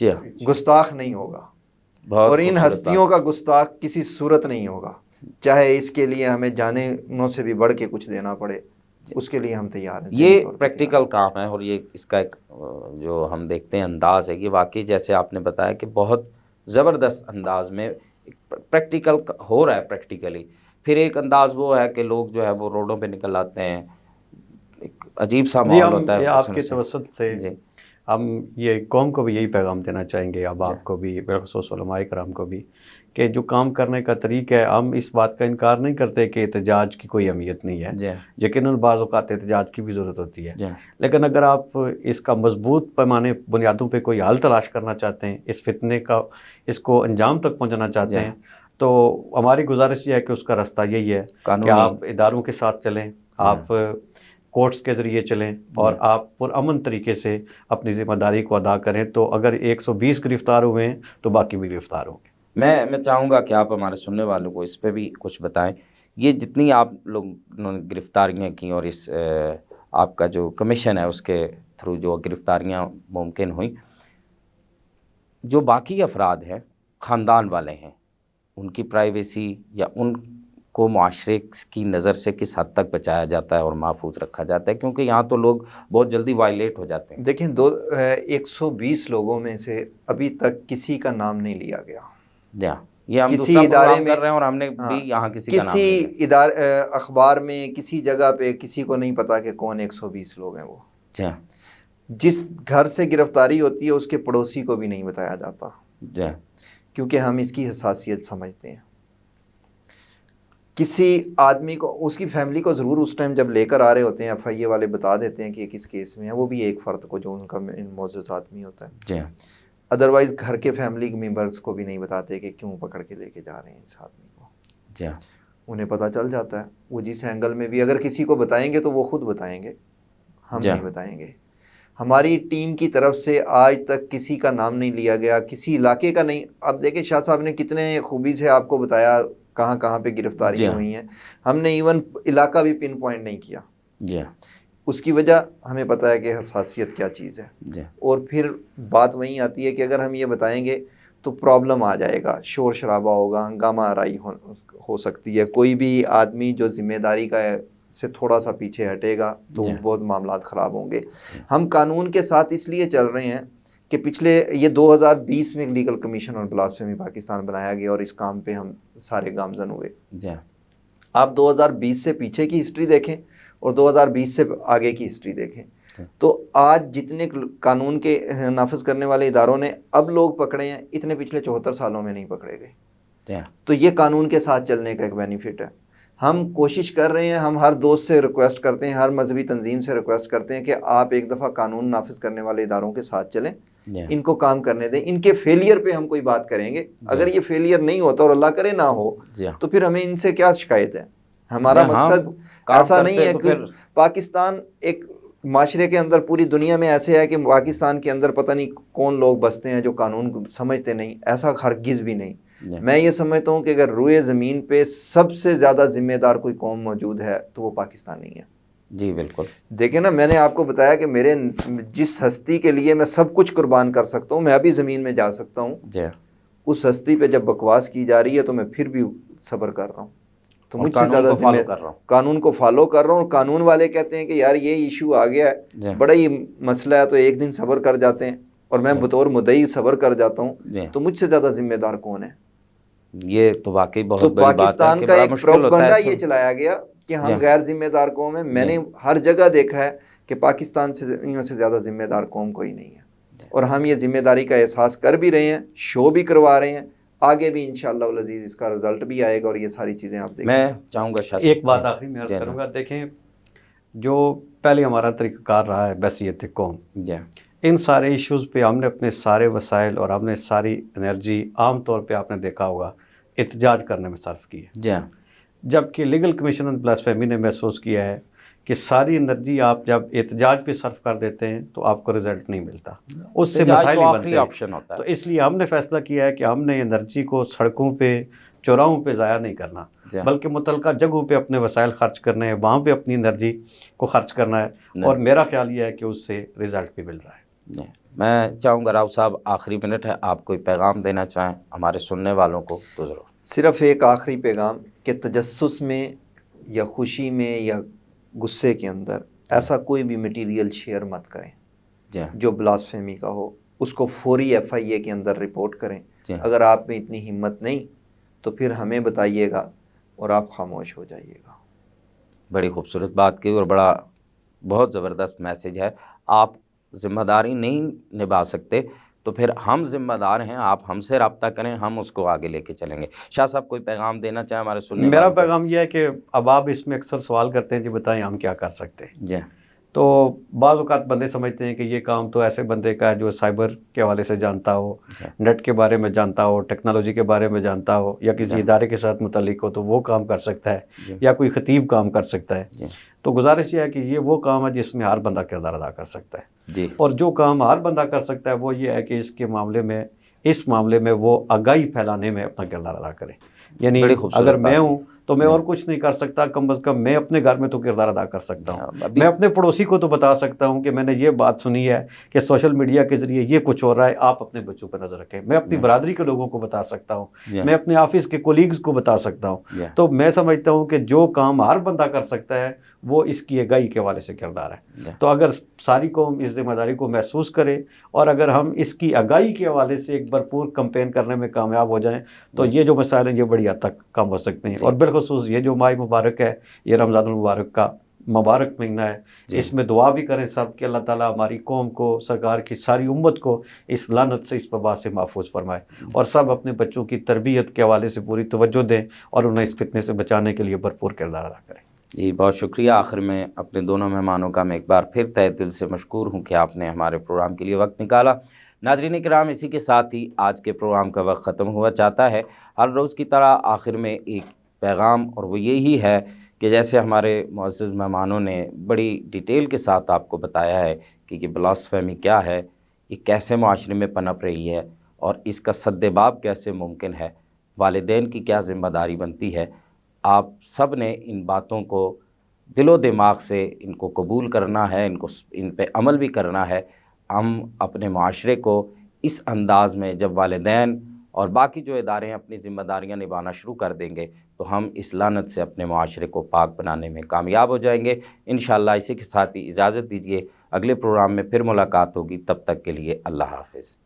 Speaker 1: جی ہاں،
Speaker 3: گستاخ نہیں ہوگا،
Speaker 1: بہت
Speaker 3: اور ان
Speaker 1: خوبصورت
Speaker 3: ہستیوں کا گستاخ کسی صورت نہیں ہوگا، چاہے اس کے لیے ہمیں جانوں سے بھی بڑھ کے کچھ دینا پڑے، اس کے لیے ہم تیار ہیں، ذہنی
Speaker 1: یہ
Speaker 3: طور پہ تیار
Speaker 1: پریکٹیکل کام ہے، اور یہ اس کا ایک جو ہم دیکھتے ہیں انداز ہے، یہ واقعی جیسے آپ نے بتایا کہ بہت زبردست انداز میں پریکٹیکل ہو رہا ہے پریکٹیکلی۔ پھر ایک انداز وہ ہے کہ لوگ جو ہے وہ روڈوں پہ نکل آتے ہیں، ایک عجیب سا
Speaker 2: جی،
Speaker 1: ماحول
Speaker 2: ہم
Speaker 1: ہوتا ہے
Speaker 2: یہ
Speaker 1: اس
Speaker 2: آپ کے
Speaker 1: سے۔
Speaker 2: توسط سے
Speaker 1: جی
Speaker 2: ہم یہ قوم کو بھی یہی پیغام دینا چاہیں گے، اب
Speaker 1: جی
Speaker 2: آپ کو بھی، بالخصوص علماء کرام کو بھی، کہ جو کام کرنے کا طریقہ ہے، ہم اس بات کا انکار نہیں کرتے کہ احتجاج کی کوئی اہمیت نہیں ہے،
Speaker 1: جی
Speaker 2: یقیناً بعض اوقات احتجاج کی بھی ضرورت ہوتی ہے،
Speaker 1: جی
Speaker 2: لیکن اگر آپ اس کا مضبوط پیمانے بنیادوں پہ کوئی حل تلاش کرنا چاہتے ہیں، اس فتنے کا، اس کو انجام تک پہنچانا چاہتے
Speaker 1: جی
Speaker 2: ہیں، تو ہماری گزارش یہ ہے کہ اس کا راستہ یہی ہے کہ
Speaker 1: قانونی
Speaker 2: آپ اداروں کے ساتھ چلیں، آپ کورٹس کے ذریعے چلیں، اور آپ پرامن طریقے سے اپنی ذمہ داری کو ادا کریں، تو اگر 120 گرفتار ہوئے ہیں تو باقی بھی گرفتار ہوں گے۔
Speaker 1: میں چاہوں گا کہ آپ ہمارے سننے والوں کو اس پہ بھی کچھ بتائیں، یہ جتنی آپ لوگوں نے گرفتاریاں کی اور اس آپ کا جو کمیشن ہے اس کے تھرو جو گرفتاریاں ممکن ہوئیں، جو باقی افراد ہیں، خاندان والے ہیں، ان کی پرائیویسی یا ان کو معاشرے کی نظر سے کس حد تک بچایا جاتا ہے اور محفوظ رکھا جاتا ہے؟ کیونکہ یہاں تو لوگ بہت جلدی وائلیٹ ہو جاتے ہیں۔
Speaker 3: دیکھیں 120 لوگوں میں سے ابھی تک کسی کا نام نہیں لیا گیا،
Speaker 1: جی ہاں، یہ ہم
Speaker 3: کسی
Speaker 1: دوسرا
Speaker 3: ادارے
Speaker 1: پروگرام
Speaker 3: میں،
Speaker 1: کر رہے ہیں اور ہم نے بھی
Speaker 3: ہاں،
Speaker 1: یہاں کسی کا نام
Speaker 3: کسی
Speaker 1: نہیں لیا۔
Speaker 3: ادارے اخبار میں کسی جگہ پہ کسی کو نہیں پتا کہ کون 120 لوگ ہیں وہ۔
Speaker 1: جی ہاں
Speaker 3: جس گھر سے گرفتاری ہوتی ہے اس کے پڑوسی کو بھی نہیں بتایا جاتا،
Speaker 1: جی ہاں
Speaker 3: کیونکہ ہم اس کی حساسیت سمجھتے ہیں۔ کسی آدمی کو، اس کی فیملی کو ضرور اس ٹائم جب لے کر آ رہے ہوتے ہیں FIA والے بتا دیتے ہیں کہ یہ کس کیس میں ہے، وہ بھی ایک فرد کو جو ان کا معزز آدمی ہوتا ہے،
Speaker 1: جی ہاں
Speaker 3: ادروائز گھر کے فیملی ممبرس کو بھی نہیں بتاتے کہ کیوں پکڑ کے لے کے جا رہے ہیں اس آدمی کو۔
Speaker 1: جی ہاں
Speaker 3: انہیں پتہ چل جاتا ہے، وہ جس اینگل میں بھی اگر کسی کو بتائیں گے تو وہ خود بتائیں گے، ہم
Speaker 1: جی
Speaker 3: نہیں بتائیں گے۔ ہماری ٹیم کی طرف سے آج تک کسی کا نام نہیں لیا گیا، کسی علاقے کا نہیں۔ اب دیکھیں شاہ صاحب نے کتنے خوبی سے آپ کو بتایا کہاں کہاں پہ
Speaker 1: جی
Speaker 3: گرفتاریاں
Speaker 1: ہاں
Speaker 3: ہوئی ہیں، ہم نے ایون علاقہ بھی پن پوائنٹ نہیں کیا۔
Speaker 1: جی ہاں
Speaker 3: اس کی وجہ ہمیں پتہ ہے کہ حساسیت کیا چیز ہے،
Speaker 1: جی
Speaker 3: اور پھر بات وہیں آتی ہے کہ اگر ہم یہ بتائیں گے تو پرابلم آ جائے گا، شور شرابہ ہوگا، ہنگامہ آرائی ہو سکتی ہے، کوئی بھی آدمی جو ذمہ داری کا ہے سے تھوڑا سا پیچھے ہٹے گا تو
Speaker 1: جی
Speaker 3: بہت معاملات خراب ہوں گے۔ ہم قانون کے ساتھ اس لیے چل رہے ہیں کہ پچھلے یہ 2020 میں لیگل کمیشن اور بلاسفیمی پاکستان بنایا گیا، اور اس کام پہ ہم سارے گامزن ہوئے۔
Speaker 1: جی ہاں
Speaker 3: آپ 2020 سے پیچھے کی ہسٹری دیکھیں اور 2020 سے آگے کی ہسٹری دیکھیں، تو آج جتنے قانون کے نافذ کرنے والے اداروں نے اب لوگ پکڑے ہیں، اتنے پچھلے 74 سالوں میں نہیں پکڑے گئے۔
Speaker 1: جی ہاں
Speaker 3: تو یہ قانون کے ساتھ چلنے کا ایک بینیفٹ ہے۔ ہم کوشش کر رہے ہیں، ہم ہر دوست سے ریکویسٹ کرتے ہیں، ہر مذہبی تنظیم سے ریکویسٹ کرتے ہیں کہ آپ ایک دفعہ قانون نافذ کرنے والے اداروں کے ساتھ چلیں،
Speaker 1: جی ہاں
Speaker 3: ان کو کام کرنے دیں، ان کے فیلئر پہ ہم کوئی بات کریں گے۔ اگر یہ فیلئر نہیں ہوتا اور اللہ کرے نہ ہو
Speaker 1: جی ہاں
Speaker 3: تو پھر ہمیں ان سے کیا شکایت ہے؟ ہمارا
Speaker 1: ہاں
Speaker 3: مقصد
Speaker 1: کام
Speaker 3: ایسا نہیں
Speaker 1: کرتے
Speaker 3: ہے
Speaker 1: تو
Speaker 3: کہ
Speaker 1: پھر
Speaker 3: پاکستان ایک معاشرے کے اندر، پوری دنیا میں ایسے ہے کہ پاکستان کے اندر پتہ نہیں کون لوگ بستے ہیں جو قانون کو سمجھتے نہیں، ایسا ہرگز بھی نہیں۔ میں یہ سمجھتا ہوں کہ اگر روئے زمین پہ سب سے زیادہ ذمہ دار کوئی قوم موجود ہے تو وہ پاکستانی ہے۔
Speaker 1: جی بالکل
Speaker 3: دیکھیں نا، میں نے آپ کو بتایا کہ میرے جس ہستی کے لیے میں سب کچھ قربان کر سکتا ہوں، میں ابھی زمین میں جا سکتا ہوں،
Speaker 1: جی
Speaker 3: اس ہستی پہ جب بکواس کی جا رہی ہے تو میں پھر بھی صبر کر رہا ہوں، تو
Speaker 1: اور
Speaker 3: مجھ سے
Speaker 1: قانون
Speaker 3: زیادہ
Speaker 1: کو فالو کر رہا ہوں۔
Speaker 3: قانون کو فالو کر رہا ہوں۔ قانون والے کہتے ہیں کہ یار یہ ایشو آ گیا
Speaker 1: جی
Speaker 3: ہے، بڑا ہی مسئلہ ہے، تو ایک دن صبر کر جاتے ہیں، اور میں بطور مدعی صبر کر جاتا ہوں،
Speaker 1: جی
Speaker 3: تو مجھ سے زیادہ ذمہ دار کون ہے؟
Speaker 1: یہ تو واقعی
Speaker 3: تو
Speaker 1: بہت بڑی بات ہے
Speaker 3: پاکستان
Speaker 1: کہ
Speaker 3: کا
Speaker 1: بڑا
Speaker 3: ایک
Speaker 1: مشکل ہوتا ہے
Speaker 3: پروپیگنڈا
Speaker 1: اس
Speaker 3: یہ
Speaker 1: وقت۔
Speaker 3: چلایا گیا کہ
Speaker 1: جی
Speaker 3: ہم غیر ذمہ دار قوم ہیں۔ میں
Speaker 1: جی
Speaker 3: نے ہر جگہ دیکھا ہے کہ پاکستان سے زیادہ ذمہ دار قوم کوئی نہیں ہے، اور ہم یہ ذمہ داری کا احساس کر بھی رہے ہیں، شو بھی کروا رہے ہیں، آگے بھی انشاءاللہ العزیز اس کا رزلٹ بھی آئے گا، اور یہ ساری چیزیں آپ دیکھیں۔
Speaker 1: میں چاہوں گا شاہ
Speaker 2: ایک بات آخری میں عرض کروں گا، دیکھیں جو پہلے ہمارا طریقہ کار رہا ہے بحیثیت قوم،
Speaker 1: جی
Speaker 2: ان سارے ایشوز پہ ہم نے اپنے سارے وسائل اور ہم نے ساری انرجی عام طور پہ آپ نے دیکھا ہوگا احتجاج کرنے میں صرف کی ہے،
Speaker 1: جی
Speaker 2: جبکہ لیگل کمیشن آن بلاسفیمی نے محسوس کیا ہے کہ ساری انرجی آپ جب احتجاج پہ صرف کر دیتے ہیں تو آپ کو رزلٹ نہیں ملتا، اس سے
Speaker 1: احتجاج
Speaker 2: مسائل
Speaker 1: تو
Speaker 2: ہی
Speaker 1: آخری
Speaker 2: بنتے ہیں۔
Speaker 1: آپشن ہوتا
Speaker 2: تو
Speaker 1: ہے۔
Speaker 2: اس لیے ہم نے فیصلہ کیا ہے کہ ہم نے انرجی کو سڑکوں پہ، چوراہوں پہ ضائع نہیں کرنا،
Speaker 1: جی
Speaker 2: بلکہ متعلقہ جگہوں پہ اپنے وسائل خرچ کرنے ہیں، وہاں پہ اپنی انرجی کو خرچ کرنا ہے،
Speaker 1: جی
Speaker 2: اور میرا خیال یہ ہے کہ اس سے رزلٹ بھی مل رہا ہے۔
Speaker 1: جی میں چاہوں گا راؤ صاحب آخری منٹ ہے، آپ کوئی پیغام دینا چاہیں ہمارے سننے والوں کو تو ضرور۔
Speaker 3: صرف ایک آخری پیغام کہ تجسس میں یا خوشی میں یا غصے کے اندر ایسا کوئی بھی مٹیریل شیئر مت کریں
Speaker 1: جی
Speaker 3: جو بلاسفیمی کا ہو، اس کو فوری FIA کے اندر رپورٹ کریں۔
Speaker 1: جی
Speaker 3: اگر آپ میں اتنی ہمت نہیں تو پھر ہمیں بتائیے گا اور آپ خاموش ہو جائیے گا۔
Speaker 1: بڑی خوبصورت بات کی اور بہت زبردست میسیج ہے۔ آپ ذمہ داری نہیں نبھا سکتے تو پھر ہم ذمہ دار ہیں، آپ ہم سے رابطہ کریں، ہم اس کو آگے لے کے چلیں گے۔ شاہ صاحب کوئی پیغام دینا چاہیں ہمارے سننے
Speaker 2: میرا
Speaker 1: والوں کو؟
Speaker 2: پیغام یہ ہے کہ اب آپ اس میں اکثر سوال کرتے ہیں جی بتائیں ہم کیا کر سکتے ہیں،
Speaker 1: جی
Speaker 2: تو بعض اوقات بندے سمجھتے ہیں کہ یہ کام تو ایسے بندے کا ہے جو سائبر کے حوالے سے جانتا ہو،
Speaker 1: جی
Speaker 2: نیٹ کے بارے میں جانتا ہو، ٹیکنالوجی کے بارے میں جانتا ہو، یا کسی
Speaker 1: جی
Speaker 2: ادارے کے ساتھ متعلق ہو تو وہ کام کر سکتا ہے،
Speaker 1: جی
Speaker 2: یا کوئی خطیب کام کر سکتا ہے۔
Speaker 1: جی
Speaker 2: تو گزارش یہ ہے کہ یہ وہ کام ہے جس میں ہر بندہ کردار ادا کر سکتا ہے،
Speaker 1: جی
Speaker 2: اور جو کام ہر بندہ کر سکتا ہے وہ یہ ہے کہ اس معاملے میں وہ آگاہی پھیلانے میں اپنا کردار ادا کرے۔ یعنی
Speaker 1: بڑی خوبصورت
Speaker 2: اگر میں
Speaker 1: بات
Speaker 2: ہوں تو میں
Speaker 1: جی۔
Speaker 2: اور کچھ نہیں کر سکتا، کم از کم میں اپنے گھر میں تو کردار ادا کر سکتا ہوں۔
Speaker 1: ابھی
Speaker 2: میں اپنے پڑوسی کو تو بتا سکتا ہوں کہ میں نے یہ بات سنی ہے کہ سوشل میڈیا کے ذریعے یہ کچھ ہو رہا ہے، آپ اپنے بچوں پہ نظر رکھیں۔ میں اپنی برادری کے لوگوں کو بتا سکتا ہوں،
Speaker 1: جی
Speaker 2: میں اپنے آفس کے کولیگز کو بتا سکتا ہوں۔
Speaker 1: جی
Speaker 2: تو میں سمجھتا ہوں کہ جو کام ہر بندہ کر سکتا ہے وہ اس کی آگاہی کے حوالے سے کردار ہے۔
Speaker 1: جی
Speaker 2: تو اگر ساری قوم اس ذمہ داری کو محسوس کرے اور اگر ہم اس کی آگاہی کے حوالے سے ایک بھرپور کمپین کرنے میں کامیاب ہو جائیں تو یہ جو مسائل ہیں یہ بڑی حد تک کم ہو سکتے ہیں۔ اور بالخصوص یہ جو ماہ مبارک ہے، یہ رمضان المبارک کا مبارک مہینہ ہے، اس میں دعا بھی کریں سب کہ اللہ تعالیٰ ہماری قوم کو، سرکار کی ساری امت کو اس لعنت سے، اس وبا سے محفوظ فرمائے، اور سب اپنے بچوں کی تربیت کے حوالے سے پوری توجہ دیں اور انہیں اس فتنے سے بچانے کے لیے بھرپور کردار ادا کریں۔
Speaker 1: جی بہت شکریہ۔ آخر میں اپنے دونوں مہمانوں کا میں ایک بار پھر تہہ دل سے مشکور ہوں کہ آپ نے ہمارے پروگرام کے لیے وقت نکالا۔ ناظرین کرام، اسی کے ساتھ ہی آج کے پروگرام کا وقت ختم ہوا چاہتا ہے۔ ہر روز کی طرح آخر میں ایک پیغام، اور وہ یہی ہے کہ جیسے ہمارے معزز مہمانوں نے بڑی ڈیٹیل کے ساتھ آپ کو بتایا ہے کہ یہ بلاسفیمی کیا ہے، یہ کیسے معاشرے میں پنپ رہی ہے اور اس کا سدباب کیسے ممکن ہے، والدین کی کیا ذمہ داری بنتی ہے، آپ سب نے ان باتوں کو دل و دماغ سے ان کو قبول کرنا ہے، ان پہ عمل بھی کرنا ہے۔ ہم اپنے معاشرے کو اس انداز میں جب والدین اور باقی جو ادارے ہیں اپنی ذمہ داریاں نبھانا شروع کر دیں گے تو ہم اس لعنت سے اپنے معاشرے کو پاک بنانے میں کامیاب ہو جائیں گے انشاءاللہ۔ اسی کے ساتھ ہی اجازت دیجیے، اگلے پروگرام میں پھر ملاقات ہوگی، تب تک کے لیے اللہ حافظ۔